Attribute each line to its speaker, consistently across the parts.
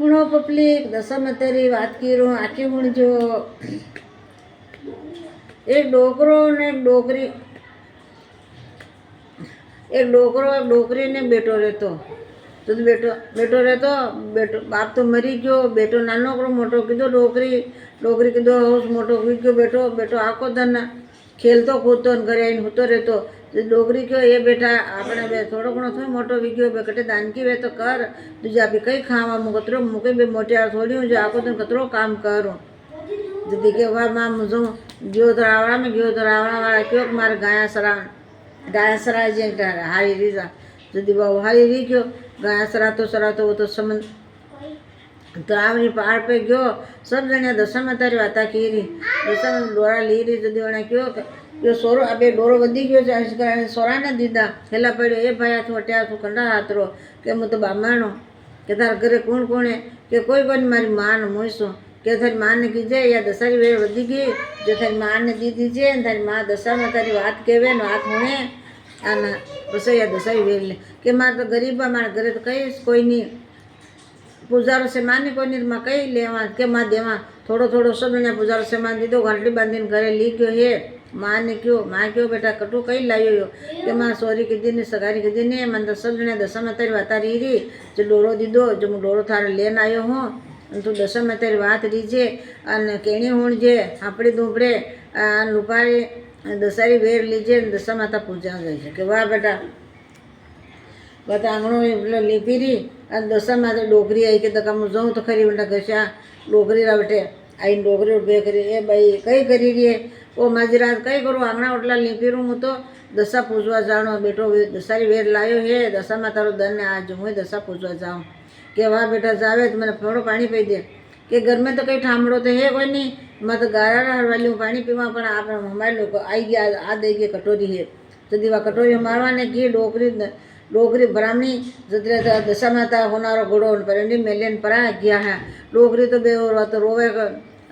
Speaker 1: હુણો public દશામાં તારી વાત કરું આખી હુણજો. એક ડોકરો ને એક ડોકરી, એક ડોકરીને બેટો રહેતો. તો બેટો રહેતો. બાપ તો મરી ગયો. બેટો નાનો કરો મોટો કીધો ડોકરી કીધો હોશ મોટો ગયો. બેટો આખો ધન ખેલતો કૂદતો ને ઘરે આવીને હોતો રહેતો. ડોકરી કહો એ બેટા આપણે બે થોડો ઘણો થોડો મોટો વીગ્યો બે કટે દાનકી વે તો કર તુજા બી કંઈ ખાવા હું કતરો મૂકે બે મોટી થોડી જો આખો ધન કતરો કામ કરું. દીદી કે વાહ માં મુझो ગયો તો રાવણાવાળા કયો કે મારે ગાયાસરા જે હારી રીઝા દીદી બાબુ હારી રી ગયો. ગાયા સરાતો वो तो समझ તળાવની પહાડ पे ગયો. सब જણ્યા દશામાં તારી વાતા કીરી. દશામાં ડોરા લી રહી જદી વણે કયો કે સોરો આ બે ડોરો વધી ગયો છે. સોરાને દીધા હેલા પડ્યો એ ભાઈ હાથું અટ્યા તું કંડા હાથરો કે હું તો બામાણો કે તારા ઘરે કોણ કોણે કે કોઈ કોઈને મારી માને મોઈશું કે તારી માને કીધે યા દસારી વેર વધી ગઈ જો તારી માને દીધી છે ને તારી મા દશામાં તારી વાત કહેવે ને વાત હુણે અને પછી યા દસારી વેર લે કે મારે તો ગરીબા મારા ઘરે તો કહીશ કોઈ નહીં પૂજારો સેમાન કોઈ નહીં માં કઈ લેવા કે માં દેવા થોડો સબને પૂજારો સેમાન દીધો ઘાટડી બાંધીને ઘરે લઈ ગયો હે. माँ क्यों बेटा कटू कहीं लाइयो कि माँ सॉरी कीधी ने सगारी कीधी ने मन तो सब जने दशा में तेरी बात रही जो डोरो दीदो जो मैं डोरो थारे लेने आयो हूँ तू दशा में तेरी बात रीजे अने केणी होणजे आपड़ी दूपड़े लुपारी दसारी वेर लीजे दशा माता पूजा जाए कि वाह बेटा बता आंगणो लीपी रही और दशा माता डोकरी आई कि दका मुझ जाऊँ तो खरी बेटा घसा डोकरी रावटे आई डोकरी उठे करी ए भाई कई करी रही है ओ माझी रात कई करूँ आंगणा ओटला लीपी रू हूँ तो दशा पूजवा जाणो बेटो दसारी वेर लायो है दशा में तारो दन आज हूँ दशा पूजवा जाऊँ कि वाह बेटा जावे तो मैंने थोड़ो पानी पी दे कि घर में तो कई ठामड़ो तो है कोई नहीं मैं तो गारा हरवाली हूँ पानी पीवा पर आप हमारे लोग आई गया आ दे गई कटोरी है तो दीवा कटोरी मारवा ने की डोकरी ब्राह्मणी जतरे दशा माता होनारो घोड़ो पर मेलियन परा गया है डोकरी तो बे तो रोवे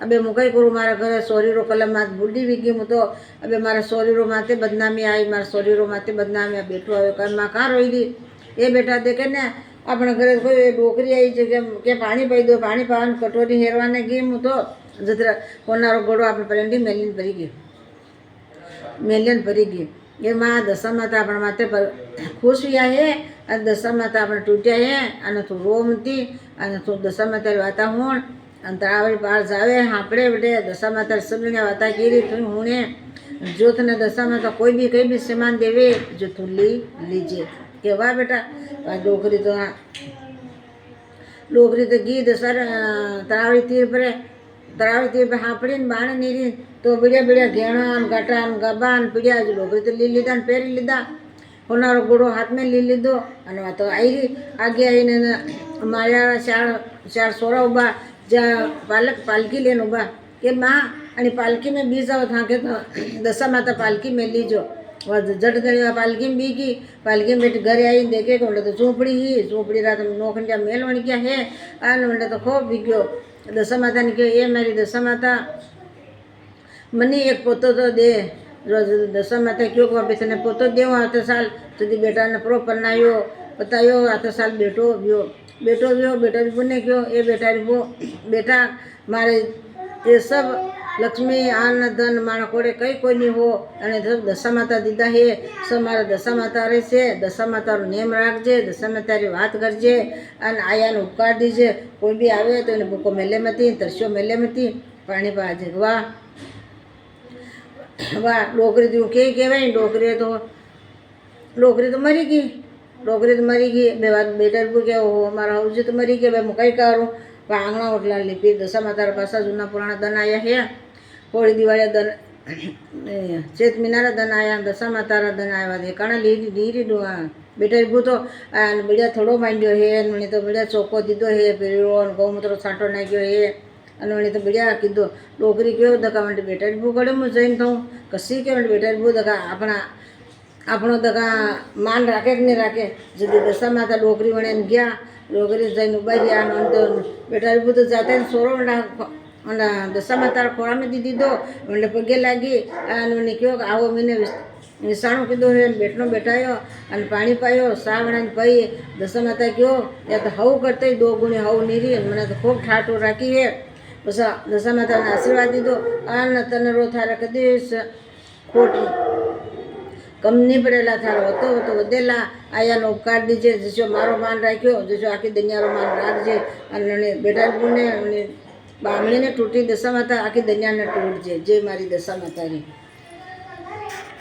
Speaker 1: अबे मुकई करूँ मारा घरे सोरीरो कलम मात बुढ़ी वीगी हूँ तो अबे मारा सोरीरो माते बदनामी आई मारा सोरीरो माते बदनामी आ बेटो आयो कर माँ कहाँ रोई दी ये बेटा देखे ने अपने घरे कोई डोकरी आई है के पानी पी दो पानी पान कटोरी हेरवाने गई हूँ तो जतरा होनारो घोड़ो अपने परेंडी मेलियन परी गई ये माँ दशा माता अपने माते पर खुश हुआ है और दशा माता अपने टूटा है अने तू रोमती अने तू दशा माता वाता हूँ अंतरावरी पार जावे हाँपड़े बेटे दशा माता सबने वाता की तू हूने जो तने दशा माता कोई भी सामान देवे जो तू लीजिए के वाह बेटा डोकरी तो घी दशा तरावरी तीर पे हाँपड़ी बाण नीरी तो बढ़िया घेणा गाटा गबा पीड़िया डोकरी तो ली लीधा पेरी लीधा होनारो घोड़ो हाथ में ली लीधो अने तो आई आगे आईने माया चार सोरा उभा जा पालकी लेन उभा के माँ अने पालकी में बीज आओ था के तो दशा माता पालकी में लीजो जट गई पालकी में बीगी पालकी में बैठ घरे आई देखे कि तो चूपड़ी रात नौखंडिया मेल वण गया है आने तो खूब बीग्यो. दशा माता ने कहो ये मेरी दशा माता मनी एक पोतो तो दे दशा माता क्यों कि तने पोतो देव आते साल सुधी बेटा ने प्रो पन्नायो बतायो आते साल बेटो व्यो बेटा ने क्यों ये बेटा मारे ये सब लक्ष्मी आन धन मारा कोड़े कई कोई नहीं हो अने सब दशा माता दीदा है सब मारा दशा माता रहे से दशा माता नेम राखजे दशा माता री बात करजे अने आया ने उपकार दीजे कोई भी आवे तो इन्हें भूको मेले मती तरस्यो मेले मती पानी पाजे वाह वाह डोकरी तो के कहवाय डोकरी तो मरी गई बेटा के हो मारा हौजी तो मरी गया मैं कई करूँ आंगणा ओटला लीपी दशा माता पासा जूना पुराना दन आया है होली दिवाળી दन चेत मीनारा दन आया दशा माता दन आया देखाणा लीरी बेटा भू तो बढ़िया थोड़ो मांड्यो है वणी तो बढ़िया चौको दीदो है पीड़ो गौमूत्र छांटो नाख्यो है अने वणी तो बढ़िया कीधो डोकरी क्यों दका वंटी बेटा भू कड़े मुझे जईन थऊं कसी के वंटी बेटा भू दका आपणो दका मान राखे कि नहीं राखे जदी दशा माता डोकरी वणे गया डोकरी जईन उभा रह्या तो बेटा भू तो जाते सोरो दशा माता खोड़ा में दी दीधो वंटे पगे लागी अने वणी क्यों आवो मीने નિશાણું કીધું હે બેટનો બેઠાયો અને પાણી પાયો સા વણાને પઈ દશા માતા કયો ત્યાં તો હવ કરતા દો ગુણી હવ નીરી અને મને તો ખૂબ ઠાઠું રાખી હે પછી દશા માતાને આશીર્વાદ દીધો અને તને રો થારે કદી ખોટ કમ નહીં પડેલા થારો હતો તો વધેલા આયાનો ઉપકાર દીજે જશો મારો માન રાખ્યો જશો આખી દુનિયાનો માન રાખજે અને બેટાને બામણીને તૂટી દશા માતા આખી દુનિયાને તૂટજે જે મારી દશા માતાની